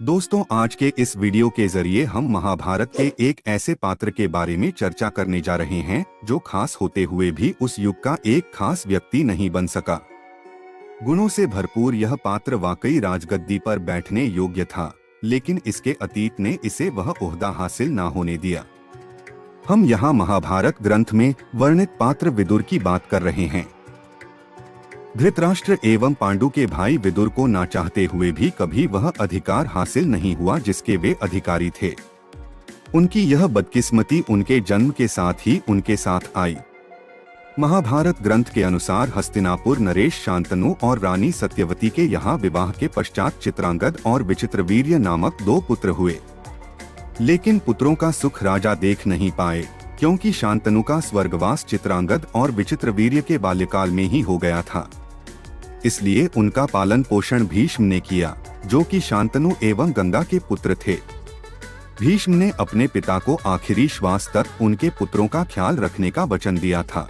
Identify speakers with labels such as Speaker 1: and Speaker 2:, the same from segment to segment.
Speaker 1: दोस्तों, आज के इस वीडियो के जरिए हम महाभारत के एक ऐसे पात्र के बारे में चर्चा करने जा रहे हैं जो खास होते हुए भी उस युग का एक खास व्यक्ति नहीं बन सका। गुणों से भरपूर यह पात्र वाकई राजगद्दी पर बैठने योग्य था, लेकिन इसके अतीत ने इसे वह ओहदा हासिल ना होने दिया। हम यहाँ महाभारत ग्रंथ में वर्णित पात्र विदुर की बात कर रहे हैं। धृतराष्ट्र एवं पांडु के भाई विदुर को ना चाहते हुए भी कभी वह अधिकार हासिल नहीं हुआ जिसके वे अधिकारी थे। उनकी यह बदकिस्मती उनके जन्म के साथ ही उनके साथ आई। महाभारत ग्रंथ के अनुसार हस्तिनापुर नरेश शांतनु और रानी सत्यवती के यहाँ विवाह के पश्चात चित्रांगद और विचित्रवीर्य नामक 2 पुत्र हुए, लेकिन पुत्रों का सुख राजा देख नहीं पाए, क्योंकि शांतनु का स्वर्गवास चित्रांगद और विचित्रवीर्य के बाल्यकाल में ही हो गया था। इसलिए उनका पालन पोषण भीष्म ने किया, जो कि शांतनु एवं गंगा के पुत्र थे। भीष्म ने अपने पिता को आखिरी श्वास तक उनके पुत्रों का ख्याल रखने का वचन दिया था।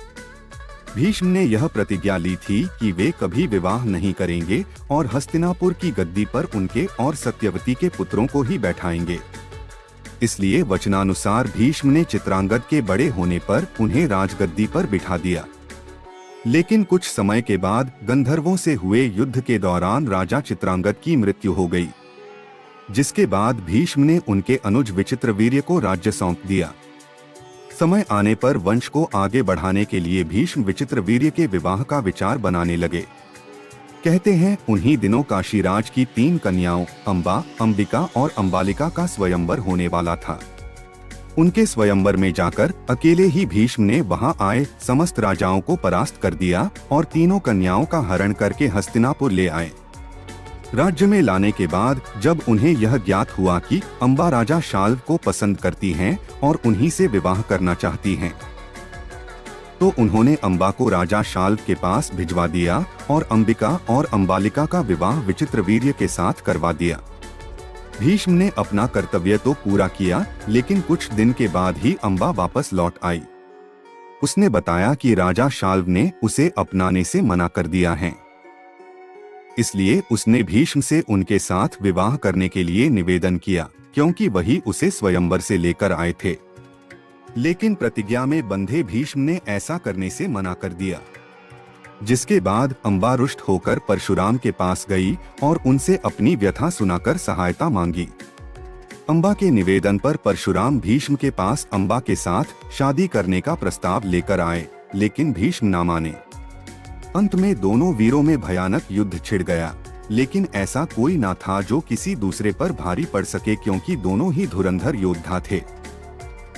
Speaker 1: भीष्म ने यह प्रतिज्ञा ली थी कि वे कभी विवाह नहीं करेंगे और हस्तिनापुर की गद्दी पर उनके और सत्यवती के पुत्रों को ही बैठाएंगे। इसलिए वचनानुसार भीष्म ने चित्रांगद के बड़े होने पर उन्हें राजगद्दी पर बिठा दिया। लेकिन कुछ समय के बाद गंधर्वों से हुए युद्ध के दौरान राजा चित्रांगद की मृत्यु हो गई, जिसके बाद भीष्म ने उनके अनुज विचित्रवीर्य को राज्य सौंप दिया। समय आने पर वंश को आगे बढ़ाने के लिए भीष्म विचित्रवीर्य के विवाह का विचार बनाने लगे। कहते हैं उन्हीं दिनों काशीराज की 3 कन्याओं अंबा, अंबिका और अंबालिका का स्वयंवर होने वाला था। उनके स्वयंवर में जाकर अकेले ही भीष्म ने वहां आए समस्त राजाओं को परास्त कर दिया और तीनों कन्याओं का हरण करके हस्तिनापुर ले आए। राज्य में लाने के बाद जब उन्हें यह ज्ञात हुआ कि अंबा राजा शाल्व को पसंद करती हैं और उन्हीं से विवाह करना चाहती हैं, तो उन्होंने अंबा को राजा शाल्व के पास भिजवा दिया और अंबिका और अंबालिका का विवाह विचित्रवीर्य के साथ करवा दिया। भीष्म ने अपना कर्तव्य तो पूरा किया, लेकिन कुछ दिन के बाद ही अंबा वापस लौट आई। उसने बताया कि राजा शाल्व ने उसे अपनाने से मना कर दिया है। इसलिए उसने भीष्म से उनके साथ विवाह करने के लिए निवेदन किया, क्योंकि वही उसे स्वयंवर से लेकर आए थे। लेकिन प्रतिज्ञा में बंधे भीष्म ने ऐसा करने से मना कर दिया, जिसके बाद अंबा रुष्ट होकर परशुराम के पास गई और उनसे अपनी व्यथा सुनाकर सहायता मांगी। अंबा के निवेदन पर परशुराम भीष्म के पास अंबा के साथ शादी करने का प्रस्ताव लेकर आए, लेकिन भीष्म ना माने। अंत में दोनों वीरों में भयानक युद्ध छिड़ गया, लेकिन ऐसा कोई ना था जो किसी दूसरे पर भारी पड़ सके, क्योंकि दोनों ही धुरंधर योद्धा थे।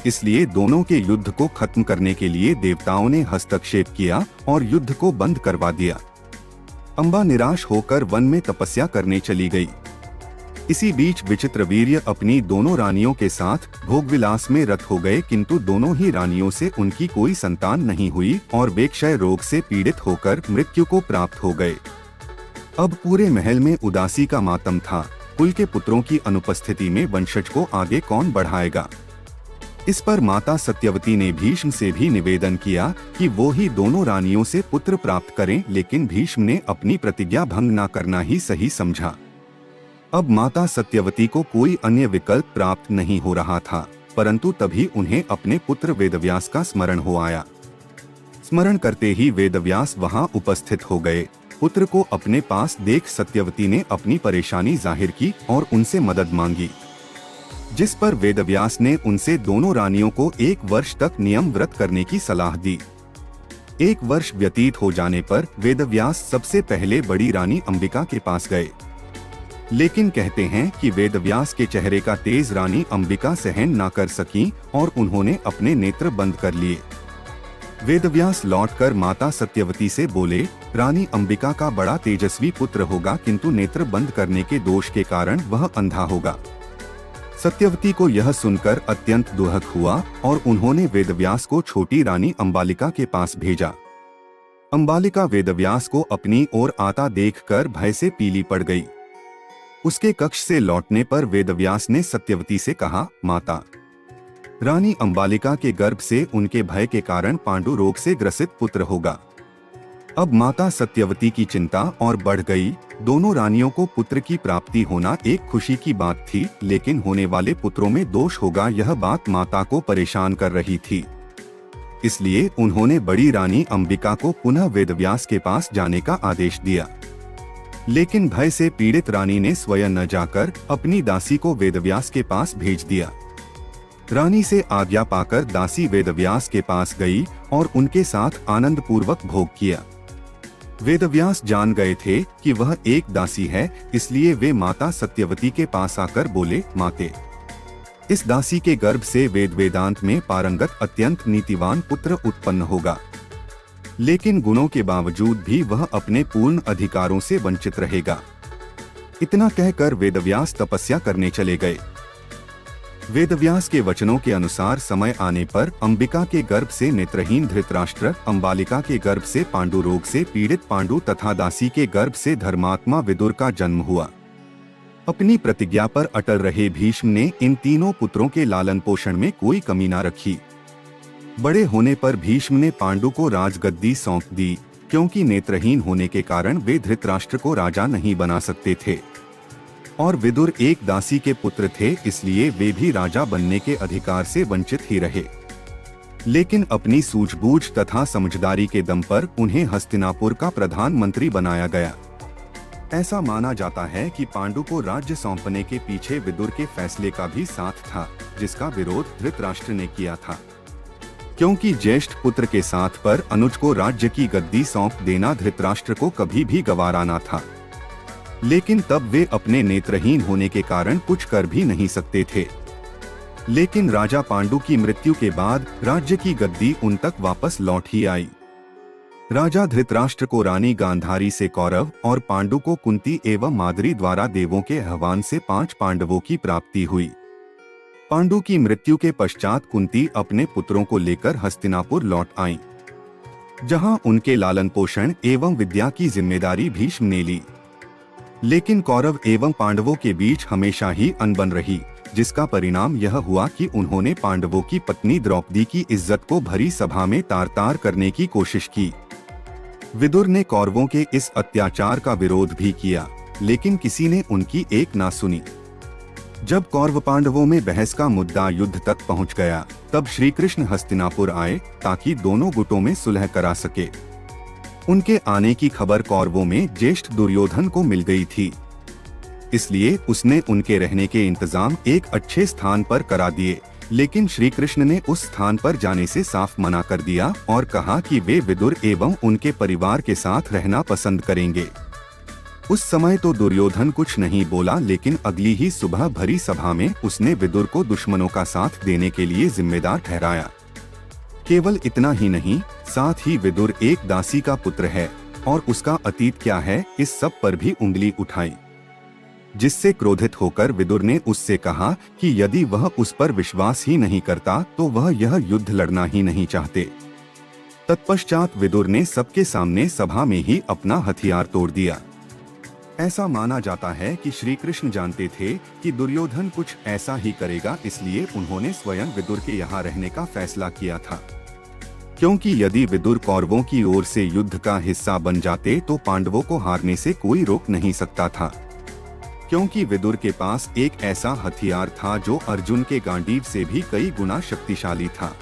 Speaker 1: इसलिए दोनों के युद्ध को खत्म करने के लिए देवताओं ने हस्तक्षेप किया और युद्ध को बंद करवा दिया। अंबा निराश होकर वन में तपस्या करने चली गई। इसी बीच विचित्रवीर्य अपनी दोनों रानियों के साथ भोगविलास में रत हो गए, किंतु दोनों ही रानियों से उनकी कोई संतान नहीं हुई और वे क्षय रोग से पीड़ित होकर मृत्यु को प्राप्त हो गए। अब पूरे महल में उदासी का मातम था। कुल के पुत्रों की अनुपस्थिति में वंशज को आगे कौन बढ़ाएगा। इस पर माता सत्यवती ने भीष्म से भी निवेदन किया कि वो ही दोनों रानियों से पुत्र प्राप्त करें, लेकिन भीष्म ने अपनी प्रतिज्ञा भंग न करना ही सही समझा। अब माता सत्यवती को कोई अन्य विकल्प प्राप्त नहीं हो रहा था, परंतु तभी उन्हें अपने पुत्र वेदव्यास का स्मरण हो आया। स्मरण करते ही वेदव्यास वहां उपस्थित हो गए। पुत्र को अपने पास देख सत्यवती ने अपनी परेशानी जाहिर की और उनसे मदद मांगी, जिस पर वेदव्यास ने उनसे दोनों रानियों को 1 वर्ष तक नियम व्रत करने की सलाह दी। 1 वर्ष व्यतीत हो जाने पर वेदव्यास सबसे पहले बड़ी रानी अंबिका के पास गए, लेकिन कहते हैं कि वेदव्यास के चेहरे का तेज रानी अंबिका सहन ना कर सकी और उन्होंने अपने नेत्र बंद कर लिए। वेदव्यास लौटकर माता सत्यवती से बोले, रानी अंबिका का बड़ा तेजस्वी पुत्र होगा, किंतु नेत्र बंद करने के दोष के कारण वह अंधा होगा। सत्यवती को यह सुनकर अत्यंत दुहक हुआ और उन्होंने वेदव्यास को छोटी रानी अंबालिका के पास भेजा। अंबालिका वेदव्यास को अपनी ओर आता देखकर भय से पीली पड़ गई। उसके कक्ष से लौटने पर वेदव्यास ने सत्यवती से कहा, माता, रानी अंबालिका के गर्भ से उनके भय के कारण पांडु रोग से ग्रसित पुत्र होगा। अब माता सत्यवती की चिंता और बढ़ गई। दोनों रानियों को पुत्र की प्राप्ति होना एक खुशी की बात थी, लेकिन होने वाले पुत्रों में दोष होगा, यह बात माता को परेशान कर रही थी। इसलिए उन्होंने बड़ी रानी अंबिका को पुनः वेदव्यास के पास जाने का आदेश दिया। लेकिन भय से पीड़ित रानी ने स्वयं न जाकर अपनी दासी को वेदव्यास के पास भेज दिया। रानी से आज्ञा पाकर दासी वेदव्यास के पास गई और उनके साथ आनंद पूर्वक भोग किया। वेदव्यास जान गए थे कि वह एक दासी है, इसलिए वे माता सत्यवती के पास आकर बोले, माते, इस दासी के गर्भ से वेद वेदांत में पारंगत अत्यंत नीतिवान पुत्र उत्पन्न होगा, लेकिन गुणों के बावजूद भी वह अपने पूर्ण अधिकारों से वंचित रहेगा। इतना कहकर वेदव्यास तपस्या करने चले गए। वेदव्यास के वचनों के अनुसार समय आने पर अंबिका के गर्भ से नेत्रहीन धृतराष्ट्र, अंबालिका के गर्भ से पांडु रोग से पीड़ित पांडु तथा दासी के गर्भ से धर्मात्मा विदुर का जन्म हुआ। अपनी प्रतिज्ञा पर अटल रहे भीष्म ने इन तीनों पुत्रों के लालन पोषण में कोई कमी न रखी। बड़े होने पर भीष्म ने पांडु को राजगद्दी सौंप दी, क्योंकि नेत्रहीन होने के कारण वे धृतराष्ट्र को राजा नहीं बना सकते थे, और विदुर एक दासी के पुत्र थे, इसलिए वे भी राजा बनने के अधिकार से वंचित ही रहे। लेकिन अपनी सूझबूझ तथा समझदारी के दम पर उन्हें हस्तिनापुर का प्रधानमंत्री बनाया गया। ऐसा माना जाता है कि पांडु को राज्य सौंपने के पीछे विदुर के फैसले का भी साथ था, जिसका विरोध धृतराष्ट्र ने किया था, क्योंकि ज्येष्ठ पुत्र के साथ पर अनुज को राज्य की गद्दी सौंप देना धृतराष्ट्र को कभी भी गवारा न था। लेकिन तब वे अपने नेत्रहीन होने के कारण कुछ कर भी नहीं सकते थे। लेकिन राजा पांडु की मृत्यु के बाद राज्य की गद्दी उन तक वापस लौट ही आई। राजा धृतराष्ट्र को रानी गांधारी से कौरव और पांडु को कुंती एवं माद्री द्वारा देवों के आह्वान से 5 पांडवों की प्राप्ति हुई। पांडु की मृत्यु के पश्चात कुंती अपने पुत्रों को लेकर हस्तिनापुर लौट आईं, जहां उनके लालन पोषण एवं विद्या की जिम्मेदारी भीष्म ने ली। लेकिन कौरव एवं पांडवों के बीच हमेशा ही अनबन रही, जिसका परिणाम यह हुआ कि उन्होंने पांडवों की पत्नी द्रौपदी की इज्जत को भरी सभा में तार-तार करने की कोशिश की। विदुर ने कौरवों के इस अत्याचार का विरोध भी किया, लेकिन किसी ने उनकी एक ना सुनी। जब कौरव पांडवों में बहस का मुद्दा युद्ध तक पहुंच गया, तब श्री कृष्ण हस्तिनापुर आए ताकि दोनों गुटों में सुलह करा सके। उनके आने की खबर कौरवों में ज्येष्ठ दुर्योधन को मिल गई थी, इसलिए उसने उनके रहने के इंतजाम एक अच्छे स्थान पर करा दिए। लेकिन श्री कृष्ण ने उस स्थान पर जाने से साफ मना कर दिया और कहा कि वे विदुर एवं उनके परिवार के साथ रहना पसंद करेंगे। उस समय तो दुर्योधन कुछ नहीं बोला, लेकिन अगली ही सुबह भरी सभा में उसने विदुर को दुश्मनों का साथ देने के लिए जिम्मेदार ठहराया। केवल इतना ही नहीं, साथ ही विदुर एक दासी का पुत्र है और उसका अतीत क्या है, इस सब पर भी उंगली उठाई, जिससे क्रोधित होकर विदुर ने उससे कहा कि यदि वह उस पर विश्वास ही नहीं करता तो वह यह युद्ध लड़ना ही नहीं चाहते। तत्पश्चात विदुर ने सबके सामने सभा में ही अपना हथियार तोड़ दिया। ऐसा माना जाता है कि श्री कृष्ण जानते थे कि दुर्योधन कुछ ऐसा ही करेगा, इसलिए उन्होंने स्वयं विदुर के यहाँ रहने का फैसला किया था, क्योंकि यदि विदुर कौरवों की ओर से युद्ध का हिस्सा बन जाते तो पांडवों को हारने से कोई रोक नहीं सकता था, क्योंकि विदुर के पास एक ऐसा हथियार था जो अर्जुन के गांडीव से भी कई गुना शक्तिशाली था।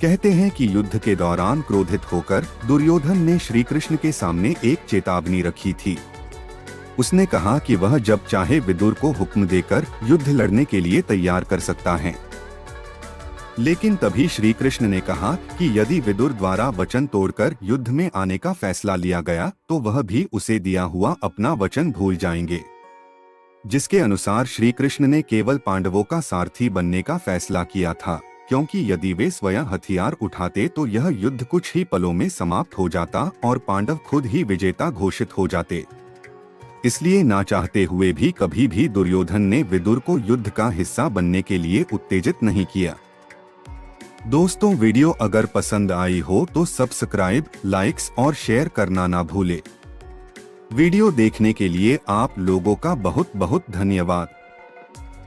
Speaker 1: कहते हैं कि युद्ध के दौरान क्रोधित होकर दुर्योधन ने श्री कृष्ण के सामने एक चेतावनी रखी थी। उसने कहा कि वह जब चाहे विदुर को हुक्म देकर युद्ध लड़ने के लिए तैयार कर सकता है। लेकिन तभी श्री कृष्ण ने कहा कि यदि विदुर द्वारा वचन तोड़कर युद्ध में आने का फैसला लिया गया तो वह भी उसे दिया हुआ अपना वचन भूल जाएंगे, जिसके अनुसार श्री कृष्ण ने केवल पांडवों का सारथी बनने का फैसला किया था, क्योंकि यदि वे स्वयं हथियार उठाते तो यह युद्ध कुछ ही पलों में समाप्त हो जाता और पांडव खुद ही विजेता घोषित हो जाते। इसलिए ना चाहते हुए भी कभी भी दुर्योधन ने विदुर को युद्ध का हिस्सा बनने के लिए उत्तेजित नहीं किया। दोस्तों, वीडियो अगर पसंद आई हो तो सब्सक्राइब, लाइक्स और शेयर करना ना भूले। वीडियो देखने के लिए आप लोगों का बहुत बहुत धन्यवाद।